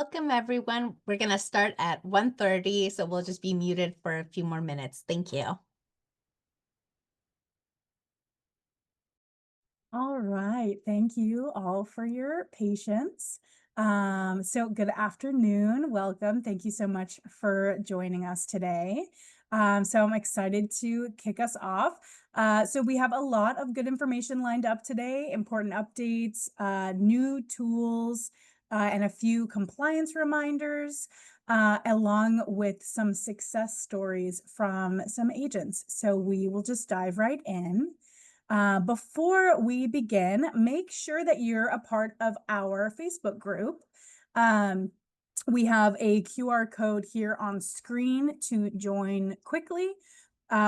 welcome everyone. We're going to start at 1:30, so we'll just be muted for a few more minutes. Thank you. All right. Thank you all for your patience. So good afternoon. Welcome. Thank you so much for joining us today. So I'm excited to kick us off. So we have a lot of good information lined up today, important updates, new tools, and a few compliance reminders, along with some success stories from some agents. So we will just dive right in. Before we begin, make sure that you're a part of our Facebook group. We have a QR code here on screen to join quickly.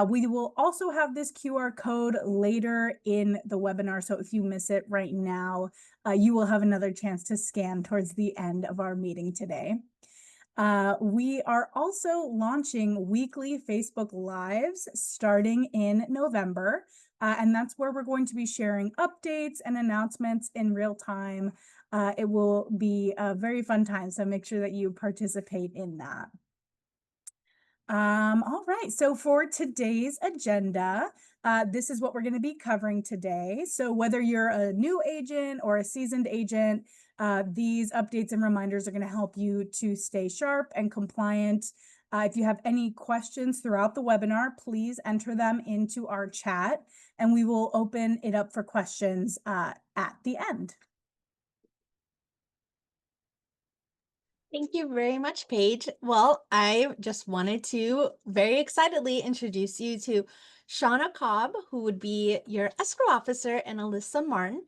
We will also have this QR code later in the webinar, so if you miss it right now, you will have another chance to scan towards the end of our meeting today. We are also launching weekly Facebook Lives starting in November, and that's where we're going to be sharing updates and announcements in real time. It will be a very fun time, so make sure that you participate in that. All right, so for today's agenda, this is what we're going to be covering today. So whether you're a new agent or a seasoned agent, these updates and reminders are going to help you to stay sharp and compliant. If you have any questions throughout the webinar, please enter them into our chat, and we will open it up for questions at the end. Thank you very much, Paige. Well, I just wanted to very excitedly introduce you to Shauna Cobb, who would be your escrow officer, and Alyssa Martin.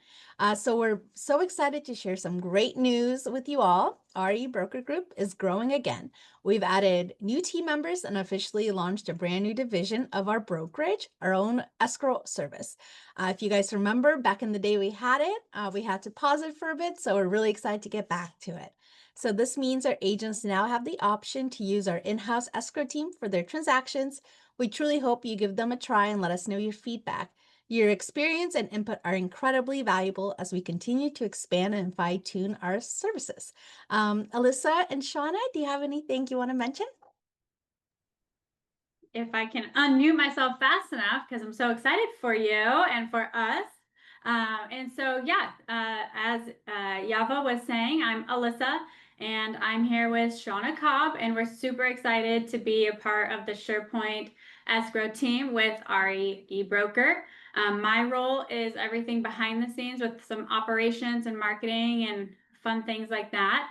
So we're so excited to share some great news with you all. Our Reebroker Group is growing again. We've added new team members and officially launched a brand new division of our brokerage, our own escrow service. If you guys remember, back in the day we had it, we had to pause it for a bit, so we're really excited to get back to it. So this means our agents now have the option to use our in-house escrow team for their transactions. We truly hope you give them a try and let us know your feedback. Your experience and input are incredibly valuable as we continue to expand and fine-tune our services. Alyssa and Shauna, do you have anything you want to mention? If I can unmute myself fast enough, because I'm so excited for you and for us. As Yava was saying, I'm Alyssa, and I'm here with Shauna Cobb, and we're super excited to be a part of the SurePoint escrow team with RE eBroker. My role is everything behind the scenes with some operations and marketing and fun things like that.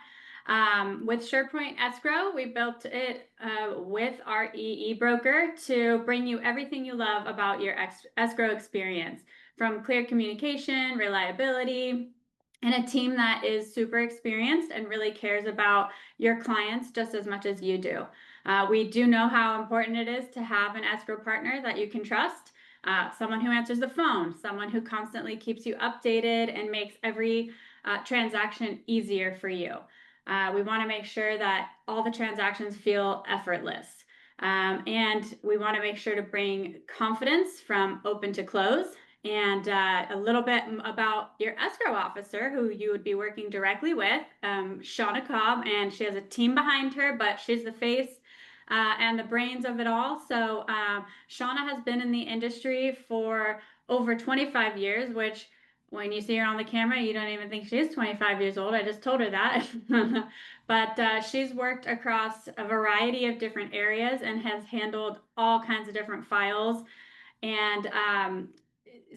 With SurePoint Escrow, we built it with our eBroker to bring you everything you love about your escrow experience, from clear communication, reliability, and a team that is super experienced and really cares about your clients just as much as you do. We do know how important it is to have an escrow partner that you can trust, someone who answers the phone, someone who constantly keeps you updated and makes every transaction easier for you. We want to make sure that all the transactions feel effortless. And we want to make sure to bring confidence from open to close. And a little bit about your escrow officer, who you would be working directly with, Shauna Cobb, and she has a team behind her, but she's the face and the brains of it all. So Shauna has been in the industry for over 25 years, which when you see her on the camera, you don't even think she is 25 years old. I just told her that. But she's worked across a variety of different areas and has handled all kinds of different files. And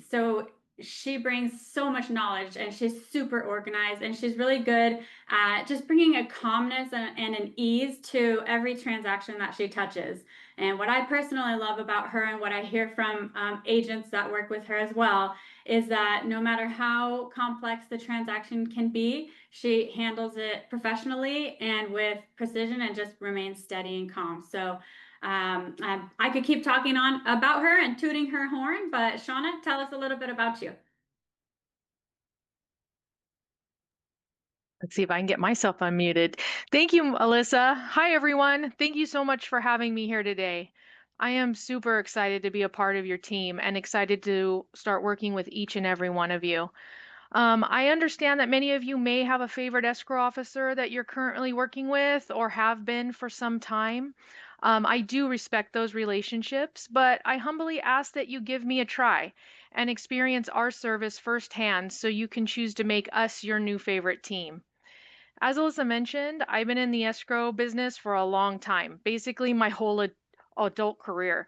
so she brings so much knowledge, and she's super organized, and she's really good at just bringing a calmness and an ease to every transaction that she touches. And what I personally love about her, and what I hear from agents that work with her as well, is that no matter how complex the transaction can be, she handles it professionally and with precision and just remains steady and calm. So I could keep talking on about her and tooting her horn, but Shauna, tell us a little bit about you. Let's see if I can get myself unmuted. Thank you, Alyssa. Hi, everyone. Thank you so much for having me here today. I am super excited to be a part of your team and excited to start working with each and every one of you. I understand that many of you may have a favorite escrow officer that you're currently working with or have been for some time. I do respect those relationships, but I humbly ask that you give me a try and experience our service firsthand so you can choose to make us your new favorite team. As Alyssa mentioned, I've been in the escrow business for a long time, basically my whole adult career.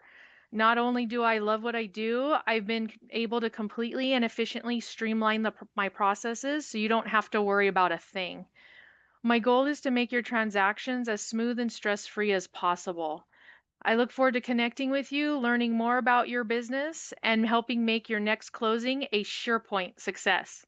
Not only do I love what I do, I've been able to completely and efficiently streamline my processes so you don't have to worry about a thing. My goal is to make your transactions as smooth and stress-free as possible. I look forward to connecting with you, learning more about your business, and helping make your next closing a SurePoint success.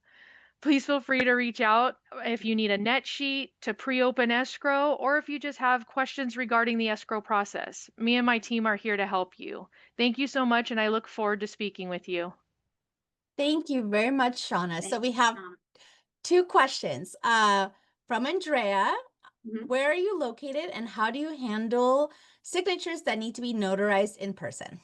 Please feel free to reach out if you need a net sheet to pre-open escrow or if you just have questions regarding the escrow process. Me and my team are here to help you. Thank you so much, and I look forward to speaking with you. Thank you very much, Shauna. So Thanks, we have Shauna. 2 questions. From Andrea, Mhm. where are you located and how do you handle signatures that need to be notarized in person?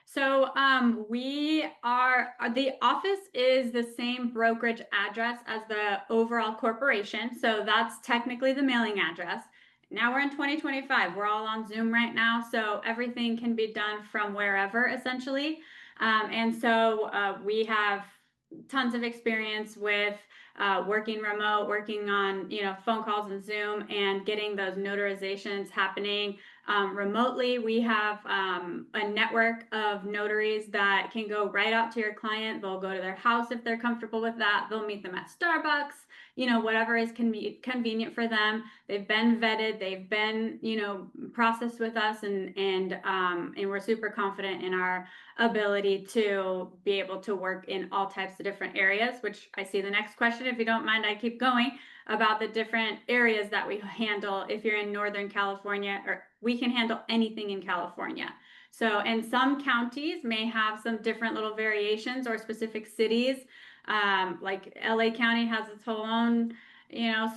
So the office is the same brokerage address as the overall corporation. So that's technically the mailing address. Now we're in 2025. We're all on Zoom right now. So everything can be done from wherever essentially. And so we have tons of experience with working remote, working on, phone calls and Zoom and getting those notarizations happening remotely. We have a network of notaries that can go right out to your client. They'll go to their house if they're comfortable with that. They'll meet them at Starbucks, whatever is convenient for them. They've been vetted. They've been, processed with us, and we're super confident in our ability to be able to work in all types of different areas, which I see the next question. If you don't mind, I keep going about the different areas that we handle. If you're in Northern California, or we can handle anything in California. So, and some counties may have some different little variations, or specific cities. Like LA County has its whole own,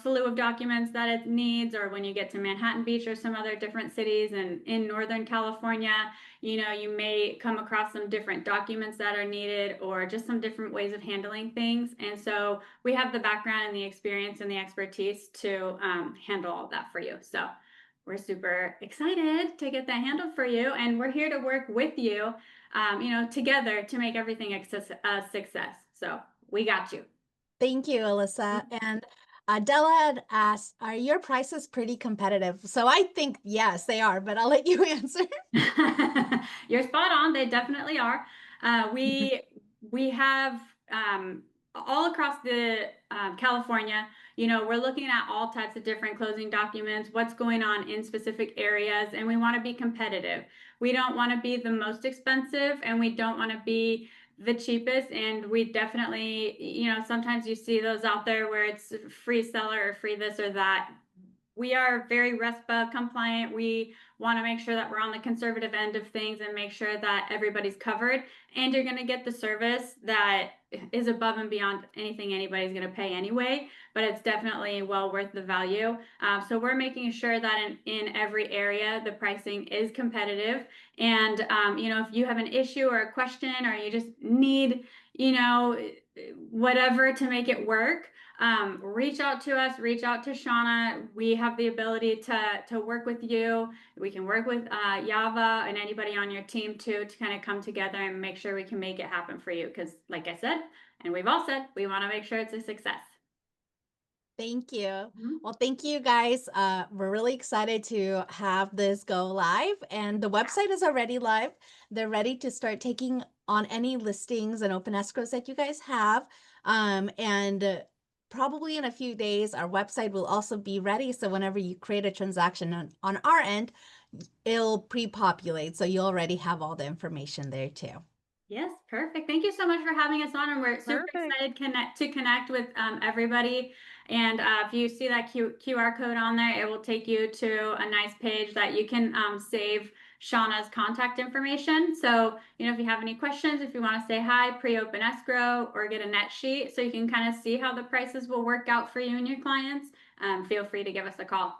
slew of documents that it needs, or when you get to Manhattan Beach or some other different cities. And in Northern California, you may come across some different documents that are needed, or just some different ways of handling things. And so we have the background and the experience and the expertise to handle all that for you. So we're super excited to get that handled for you, and we're here to work with you, together to make everything a success. So we got you. Thank you, Alyssa. And Della had asked, are your prices pretty competitive? So I think yes, they are, but I'll let you answer. You're spot on. They definitely are. We have all across the California. We're looking at all types of different closing documents, what's going on in specific areas, and we want to be competitive. We don't want to be the most expensive, and we don't want to be the cheapest. And we definitely, sometimes you see those out there where it's free seller or free this or that. We are very RESPA compliant. We want to make sure that we're on the conservative end of things and make sure that everybody's covered, and you're going to get the service that is above and beyond anything anybody's going to pay anyway, but it's definitely well worth the value. So we're making sure that in every area, the pricing is competitive. And, if you have an issue or a question, or you just need, whatever to make it work, reach out to us, reach out to Shauna. We have the ability to work with you. We can work with Yava and anybody on your team too, to kind of come together and make sure we can make it happen for you. Because like I said, and we've all said, we want to make sure it's a success. Thank you. Well, thank you guys. We're really excited to have this go live, and the website is already live. They're ready to start taking on any listings and open escrows that you guys have. And probably in a few days, our website will also be ready. So whenever you create a transaction on our end, it'll pre-populate. So you already have all the information there too. Yes, perfect. Thank you so much for having us on, and we're super Perfect. excited to connect with everybody. And if you see that QR code on there, it will take you to a nice page that you can save Shauna's contact information. So, if you have any questions, if you want to say hi, pre-open escrow, or get a net sheet so you can kind of see how the prices will work out for you and your clients, feel free to give us a call.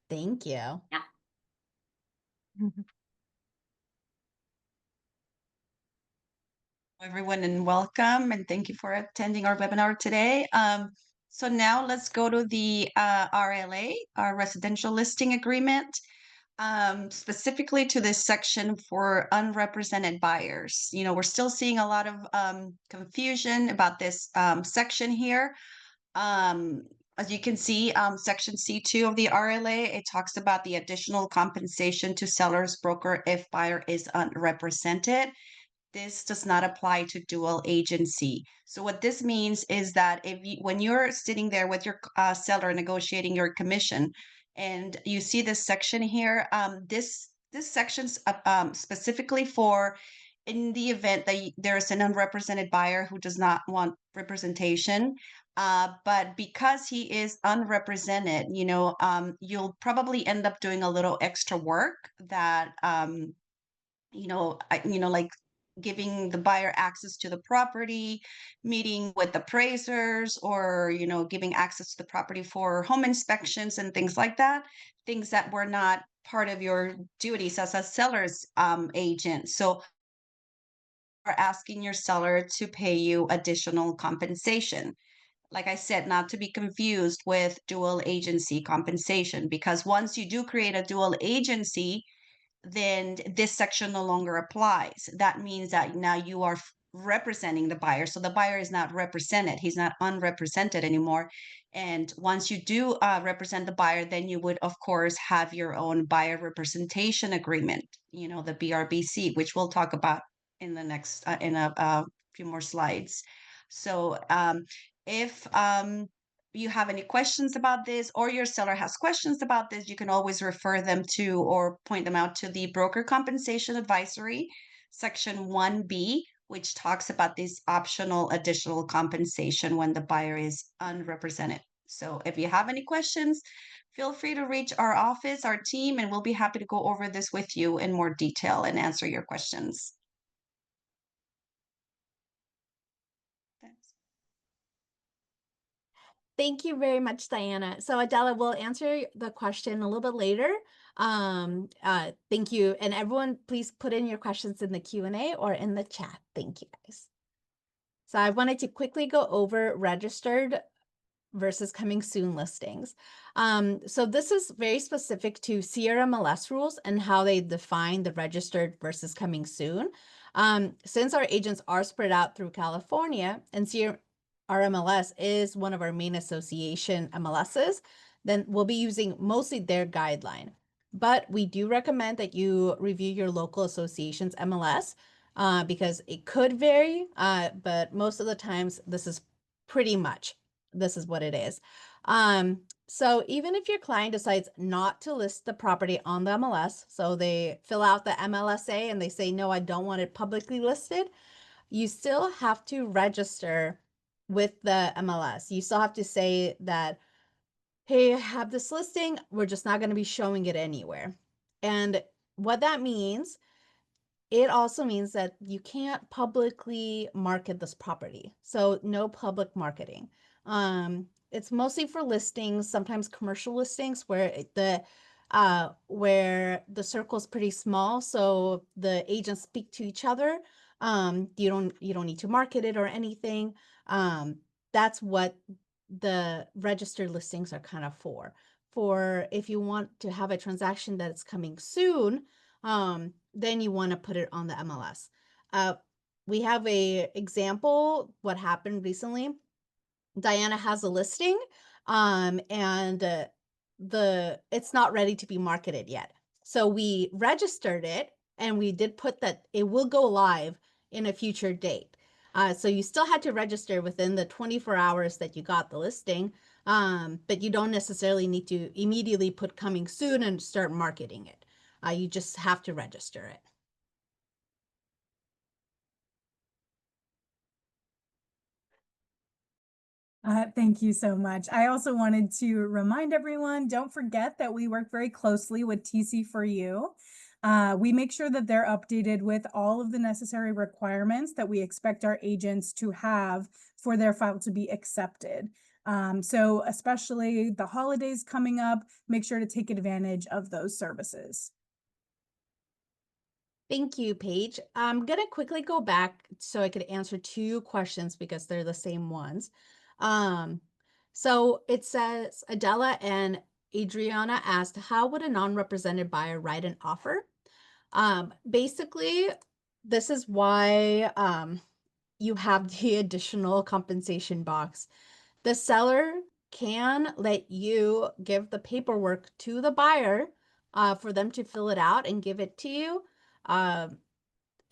Thank you. Yeah. Everyone, and welcome, and thank you for attending our webinar today. So now let's go to the RLA, our residential listing agreement, specifically to this section for unrepresented buyers. You know, we're still seeing a lot of confusion about this section here. As you can see, section C2 of the RLA, it talks about the additional compensation to seller's broker if buyer is unrepresented. This does not apply to dual agency. So what this means is that when you're sitting there with your seller negotiating your commission, and you see this section here, this section's specifically for in the event that there's an unrepresented buyer who does not want representation. But because he is unrepresented, you'll probably end up doing a little extra work that like giving the buyer access to the property, meeting with appraisers, or, giving access to the property for home inspections and things like that, things that were not part of your duties as a seller's agent. So are asking your seller to pay you additional compensation. Like I said, not to be confused with dual agency compensation, because once you do create a dual agency, then this section no longer applies. That means that now you are representing the buyer. So the buyer is not represented. He's not unrepresented anymore. And once you do represent the buyer, then you would, of course, have your own buyer representation agreement, the BRBC, which we'll talk about in the next, in a few more slides. So if you have any questions about this, or your seller has questions about this, you can always refer them to or point them out to the Broker Compensation Advisory, Section 1B, which talks about this optional additional compensation when the buyer is unrepresented. So if you have any questions, feel free to reach our office, our team, and we'll be happy to go over this with you in more detail and answer your questions. Thanks. Thank you very much, Diana. So Adela will answer the question a little bit later. Thank you. And everyone, please put in your questions in the Q&A or in the chat. Thank you, guys. So I wanted to quickly go over registered versus coming soon listings. So this is very specific to CRMLS rules and how they define the registered versus coming soon. Since our agents are spread out through California and RMLS is one of our main association MLSs, then we'll be using mostly their guideline. But we do recommend that you review your local association's MLS because it could vary, but most of the times this is what it is. So even if your client decides not to list the property on the MLS, so they fill out the MLSA and they say, no, I don't want it publicly listed, you still have to register with the MLS. You still have to say that, hey, I have this listing, we're just not going to be showing it anywhere. And what that means, it also means that you can't publicly market this property. So no public marketing. It's mostly for listings, sometimes commercial listings where the circle is pretty small, so the agents speak to each other. You don't need to market it or anything. That's what the registered listings are kind of for. For if you want to have a transaction that's coming soon, then you want to put it on the MLS. We have a example, what happened recently. Diana has a listing, and it's not ready to be marketed yet. So we registered it, and we did put that it will go live in a future date. So you still had to register within the 24 hours that you got the listing, but you don't necessarily need to immediately put coming soon and start marketing it. You just have to register it. Thank you so much. I also wanted to remind everyone, don't forget that we work very closely with TC4U. We make sure that they're updated with all of the necessary requirements that we expect our agents to have for their file to be accepted. So especially the holidays coming up, make sure to take advantage of those services. Thank you, Paige. I'm going to quickly go back so I could answer two questions because they're the same ones. So it says Adela and Adriana asked, how would a non-represented buyer write an offer? Basically, this is why you have the additional compensation box. The seller can let you give the paperwork to the buyer for them to fill it out and give it to you.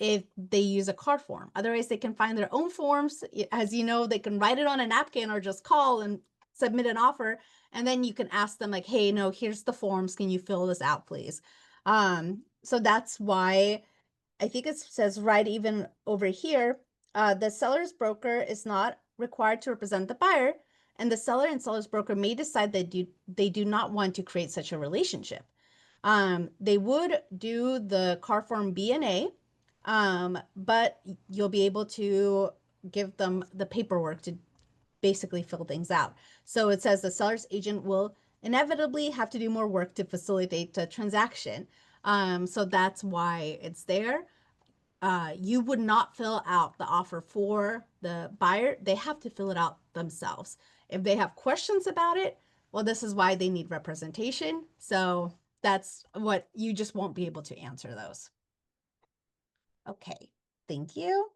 If they use a card form. Otherwise, they can find their own forms. As you know, they can write it on a napkin or just call and submit an offer. And then you can ask them like, hey, no, here's the forms. Can you fill this out, please? So that's why I think it says right even over here, the seller's broker is not required to represent the buyer, and the seller and seller's broker may decide that they do not want to create such a relationship. They would do the car form B&A, but you'll be able to give them the paperwork to basically fill things out. So it says the seller's agent will inevitably have to do more work to facilitate the transaction. So that's why it's there. You would not fill out the offer for the buyer. They have to fill it out themselves. If they have questions about it, well, this is why they need representation. So that's what you just won't be able to answer those. Okay, thank you.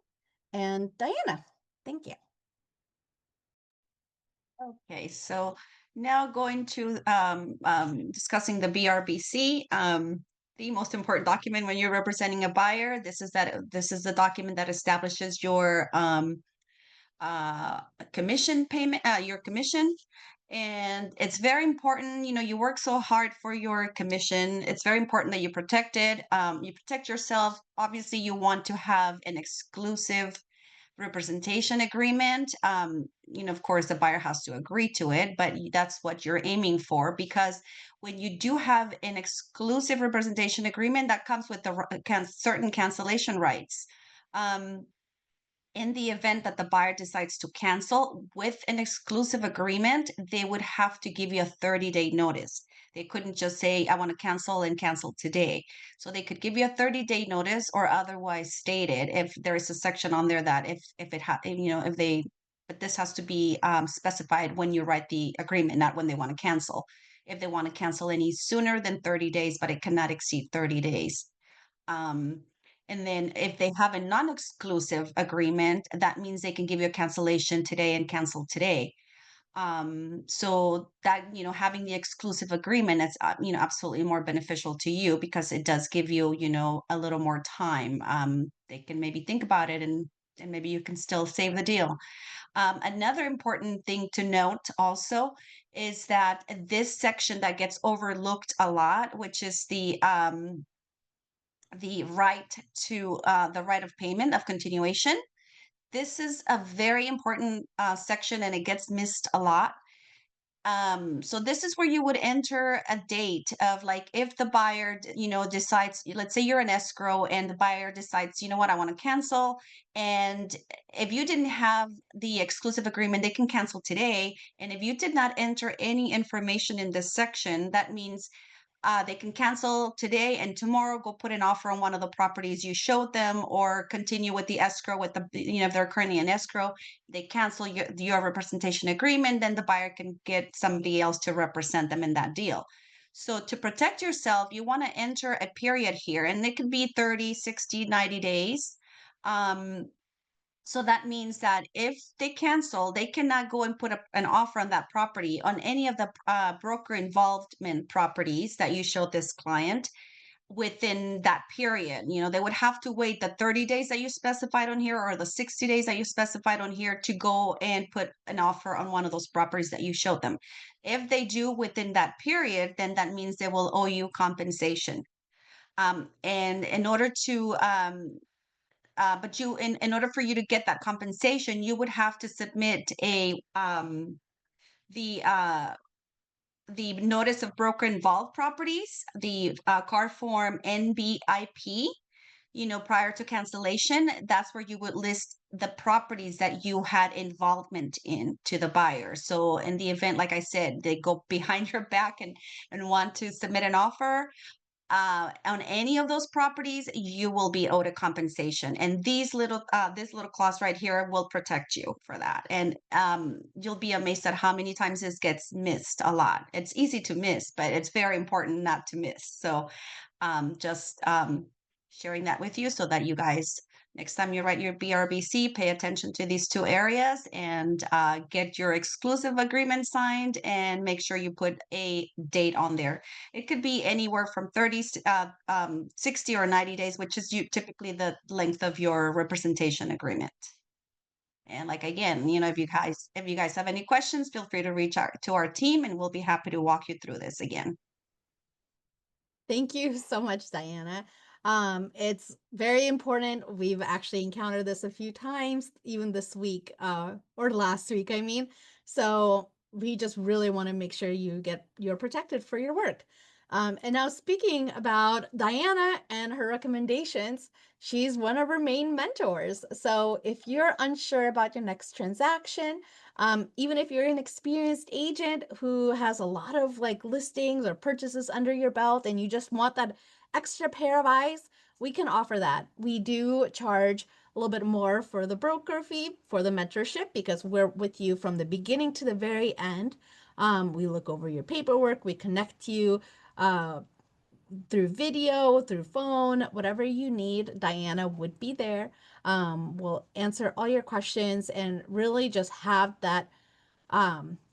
And Diana, thank you. Okay, so now going to discussing the BRBC, the most important document when you're representing a buyer. This is the document that establishes your commission payment, your commission. And it's very important, you work so hard for your commission. It's very important that you protect it. You protect yourself. Obviously, you want to have an exclusive representation agreement. Of course, the buyer has to agree to it, but that's what you're aiming for, because when you do have an exclusive representation agreement, that comes with the certain cancellation rights. In the event that the buyer decides to cancel with an exclusive agreement, they would have to give you a 30-day notice. They couldn't just say, I want to cancel and cancel today. So they could give you a 30-day notice, or otherwise stated, if there is a section on there that but this has to be specified when you write the agreement, not when they want to cancel. If they want to cancel any sooner than 30 days, but it cannot exceed 30 days. And then if they have a non-exclusive agreement, that means they can give you a cancellation today and cancel today. So that, having the exclusive agreement, is, absolutely more beneficial to you, because it does give you, a little more time. They can maybe think about it, and maybe you can still save the deal. Another important thing to note also is that this section that gets overlooked a lot, which is the right to the right of payment of continuation. This is a very important section, and it gets missed a lot. So this is where you would enter a date of, like, if the buyer, decides, let's say you're an escrow and the buyer decides, you know what, I want to cancel. And if you didn't have the exclusive agreement, they can cancel today. And if you did not enter any information in this section, that means they can cancel today, and tomorrow go put an offer on one of the properties you showed them, or continue with the escrow with if they're currently in escrow, they cancel your representation agreement, then the buyer can get somebody else to represent them in that deal. So to protect yourself, you want to enter a period here, and it could be 30, 60, 90 days. So that means that if they cancel, they cannot go and put an offer on that property, on any of the broker involvement properties that you showed this client within that period. They would have to wait the 30 days that you specified on here, or the 60 days that you specified on here, to go and put an offer on one of those properties that you showed them. If they do within that period, then that means they will owe you compensation. And in order to but in order for you to get that compensation, you would have to submit the notice of broker involved properties, the car form NBIP, prior to cancellation. That's where you would list the properties that you had involvement in to the buyer. So in the event, like I said, they go behind your back and want to submit an offer, on any of those properties, you will be owed a compensation. And this little clause right here will protect you for that. And you'll be amazed at how many times this gets missed a lot. It's easy to miss, but it's very important not to miss. So just sharing that with you so that you guys, next time you write your BRBC, pay attention to these two areas and get your exclusive agreement signed, and make sure you put a date on there. It could be anywhere from 30, 60 or 90 days, which is typically the length of your representation agreement. And like, again, you know, if you guys have any questions, feel free to reach out to our team and we'll be happy to walk you through this again. Thank you so much, Diana. It's very important. We've actually encountered this a few times, even this week, or last week, I mean. So we just really want to make sure you're protected for your work. And now, speaking about Diana and her recommendations, she's one of our main mentors. So if you're unsure about your next transaction, even if you're an experienced agent who has a lot of like listings or purchases under your belt and you just want that extra pair of eyes, we can offer that. We do charge a little bit more for the broker fee, for the mentorship, because we're with you from the beginning to the very end. We look over your paperwork, we connect you through video, through phone, whatever you need. Diana would be there. We'll answer all your questions and really just have that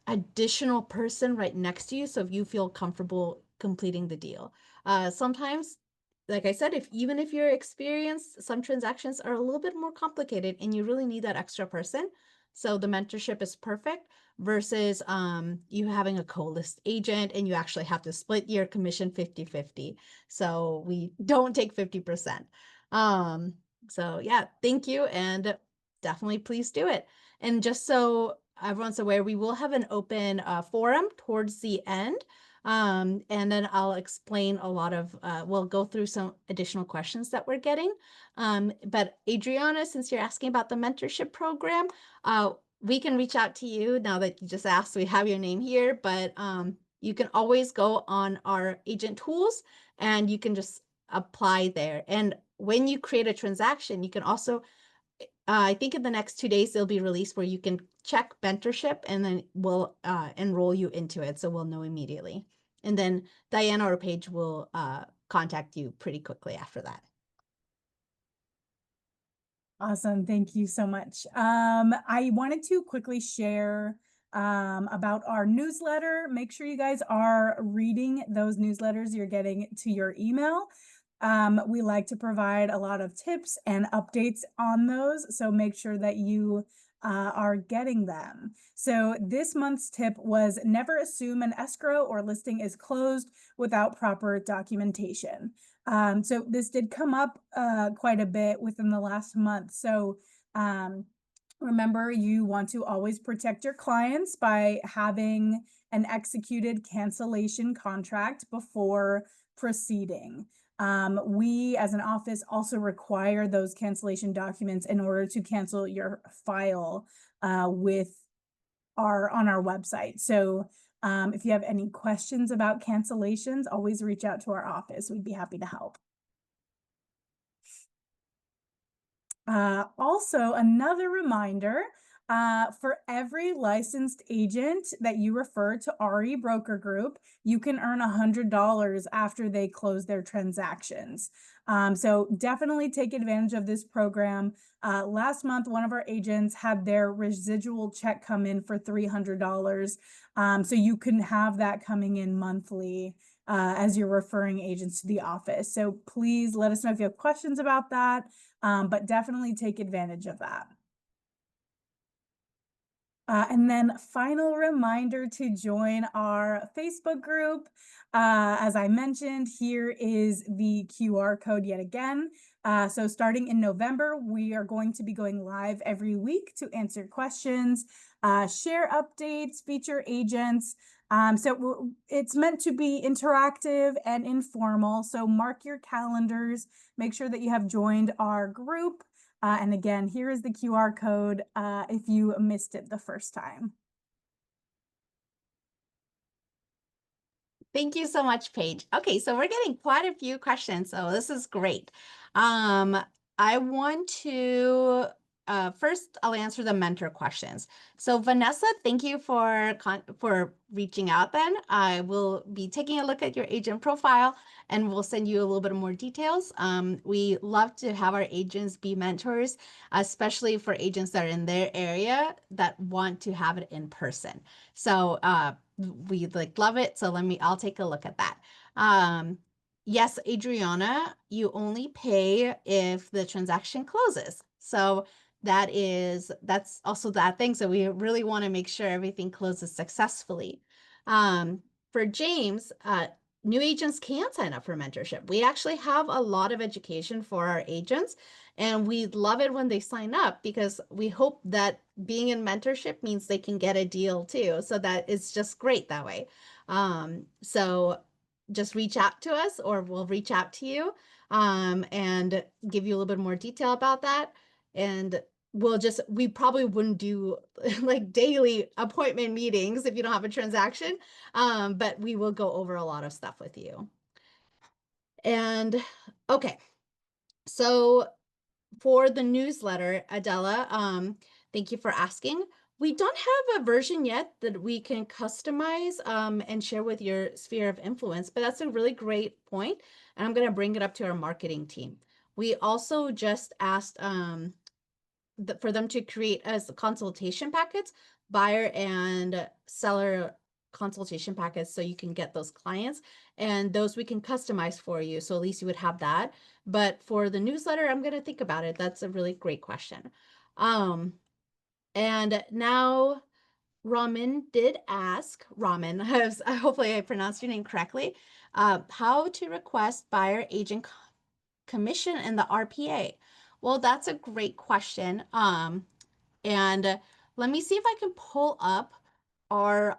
additional person right next to you, so if you feel comfortable completing the deal. Sometimes, like I said, even if you're experienced, some transactions are a little bit more complicated and you really need that extra person. So the mentorship is perfect versus you having a co-list agent and you actually have to split your commission 50-50. So we don't take 50%. So yeah, thank you, and definitely please do it. And just so everyone's aware, we will have an open forum towards the end. And then I'll explain a lot of, we'll go through some additional questions that we're getting. But Adriana, since you're asking about the mentorship program, we can reach out to you now that you just asked. We have your name here, but you can always go on our agent tools and you can just apply there. And when you create a transaction, you can also I think in the next 2 days, they'll be released where you can check mentorship and then we'll enroll you into it. So we'll know immediately. And then Diana or Paige will contact you pretty quickly after that. Awesome. Thank you so much. I wanted to quickly share about our newsletter. Make sure you guys are reading those newsletters you're getting to your email. We like to provide a lot of tips and updates on those, so make sure that you are getting them. So this month's tip was never assume an escrow or listing is closed without proper documentation. So this did come up quite a bit within the last month. So remember, you want to always protect your clients by having an executed cancellation contract before proceeding. We as an office also require those cancellation documents in order to cancel your file on our website. So if you have any questions about cancellations, always reach out to our office. We'd be happy to help. Also, another reminder, for every licensed agent that you refer to Reebroker Group, you can earn $100 after they close their transactions. So definitely take advantage of this program. Last month, one of our agents had their residual check come in for $300. So you can have that coming in monthly as you're referring agents to the office. So please let us know if you have questions about that, but definitely take advantage of that. And then final reminder to join our Facebook group. As I mentioned, here is the QR code yet again. So starting in November, we are going to be going live every week to answer questions, share updates, feature agents. So it's meant to be interactive and informal. So mark your calendars, make sure that you have joined our group. And again, here is the QR code if you missed it the first time. Thank you so much, Paige. Okay, so we're getting quite a few questions, so this is great. I want to first I'll answer the mentor questions. So Vanessa, thank you for reaching out then. I will be taking a look at your agent profile and we'll send you a little bit more details. We love to have our agents be mentors, especially for agents that are in their area that want to have it in person. So we love it. So I'll take a look at that. Yes, Adriana, you only pay if the transaction closes. So that's also that thing. So we really want to make sure everything closes successfully. For James, new agents can sign up for mentorship. We actually have a lot of education for our agents, and we love it when they sign up because we hope that being in mentorship means they can get a deal too. So that it's just great that way. So just reach out to us or we'll reach out to you and give you a little bit more detail about that. And we probably wouldn't do like daily appointment meetings if you don't have a transaction, but we will go over a lot of stuff with you. And okay, so for the newsletter, Adela, thank you for asking. We don't have a version yet that we can customize and share with your sphere of influence, but that's a really great point, and I'm going to bring it up to our marketing team. We also just asked for them to create as consultation packets, buyer and seller consultation packets, so you can get those clients, and those we can customize for you. So at least you would have that. But for the newsletter, I'm going to think about it. That's a really great question. And now Raman did ask, hopefully I pronounced your name correctly, how to request buyer agent commission in the RPA. Well, that's a great question. And let me see if I can pull up our,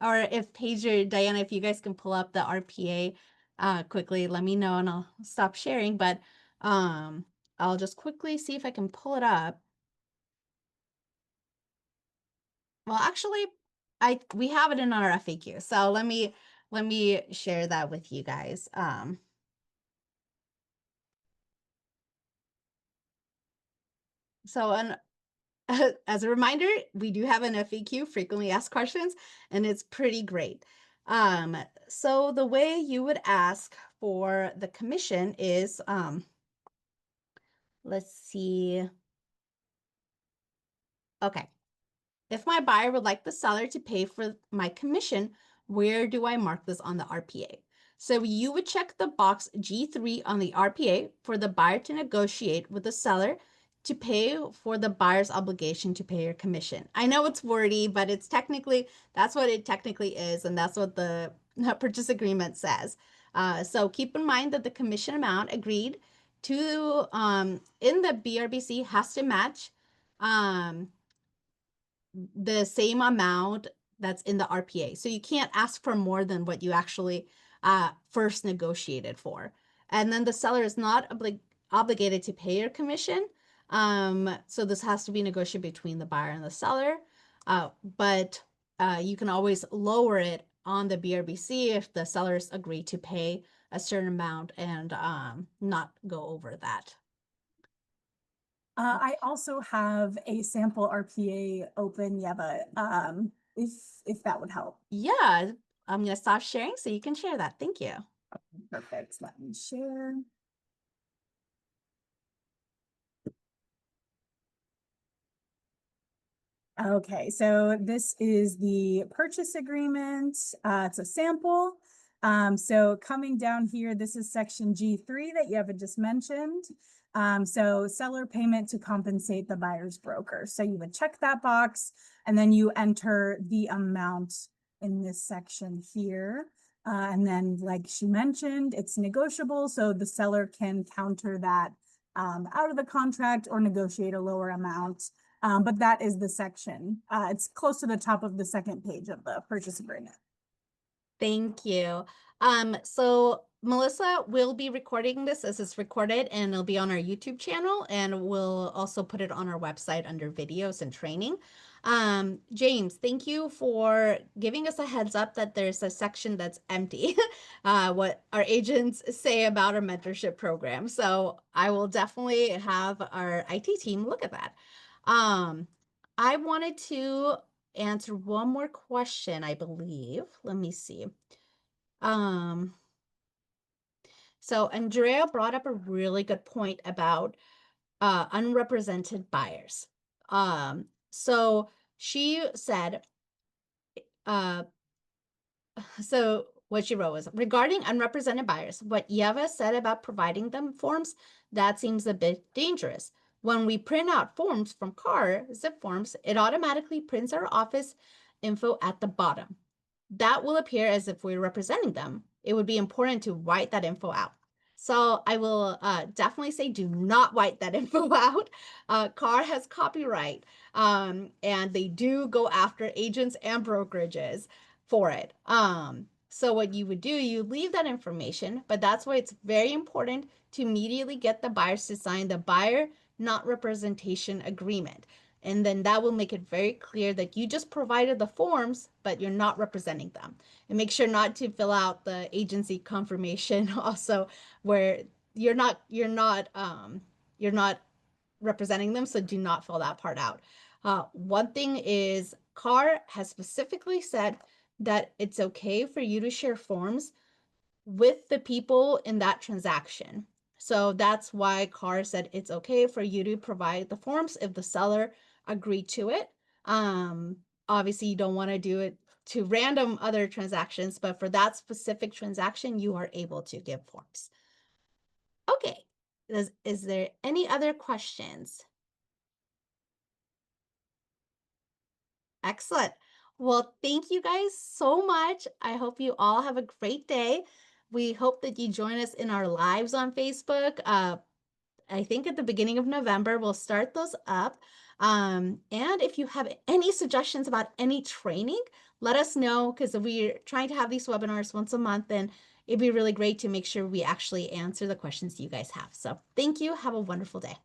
or if Paige or Diana, if you guys can pull up the RPA quickly, let me know and I'll stop sharing. But I'll just quickly see if I can pull it up. Well, actually, we have it in our FAQ. So let me share that with you guys. So as a reminder, we do have an FAQ, frequently asked questions, and it's pretty great. So the way you would ask for the commission is, let's see. Okay. If my buyer would like the seller to pay for my commission, where do I mark this on the RPA? So you would check the box G3 on the RPA for the buyer to negotiate with the seller to pay for the buyer's obligation to pay your commission. I know it's wordy, but it's that's what it technically is, and that's what the purchase agreement says. So keep in mind that the commission amount agreed to in the BRBC has to match the same amount that's in the RPA. So you can't ask for more than what you actually first negotiated for. And then the seller is not obligated to pay your commission. So this has to be negotiated between the buyer and the seller. But you can always lower it on the BRBC if the sellers agree to pay a certain amount and not go over that. I also have a sample RPA open, Yeva, if that would help. Yeah, I'm going to stop sharing so you can share that. Thank you. Perfect. Let me share. Okay, so this is the purchase agreement. It's a sample. So coming down here, this is section G3 that Yeva just mentioned. So seller payment to compensate the buyer's broker. So you would check that box and then you enter the amount in this section here. And then like she mentioned, it's negotiable. So the seller can counter that out of the contract or negotiate a lower amount. But that is the section. It's close to the top of the second page of the purchase agreement. Thank you. So Melissa will be recording this as it's recorded, and it'll be on our YouTube channel, and we'll also put it on our website under videos and training. James, thank you for giving us a heads up that there's a section that's empty, what our agents say about our mentorship program. So I will definitely have our IT team look at that. I wanted to answer one more question, I believe. Let me see. So Andrea brought up a really good point about unrepresented buyers. So she said, so what she wrote was, regarding unrepresented buyers, what Yeva said about providing them forms, that seems a bit dangerous. When we print out forms from CAR, zip forms, it automatically prints our office info at the bottom. That will appear as if we're representing them. It would be important to white that info out. So I will definitely say do not white that info out. CAR has copyright, and they do go after agents and brokerages for it. So what you would do, you leave that information, but that's why it's very important to immediately get the buyers to sign the buyer not representation agreement. And then that will make it very clear that you just provided the forms, but you're not representing them. And make sure not to fill out the agency confirmation also, where you're not representing them, so do not fill that part out. One thing is, CAR has specifically said that it's okay for you to share forms with the people in that transaction. So that's why CAR said it's okay for you to provide the forms if the seller agreed to it. Obviously, you don't want to do it to random other transactions, but for that specific transaction, you are able to give forms. Okay, is there any other questions? Excellent. Well, thank you guys so much. I hope you all have a great day. We hope that you join us in our lives on Facebook. I think at the beginning of November, we'll start those up. And if you have any suggestions about any training, let us know, because we're trying to have these webinars once a month, and it'd be really great to make sure we actually answer the questions you guys have. So thank you. Have a wonderful day.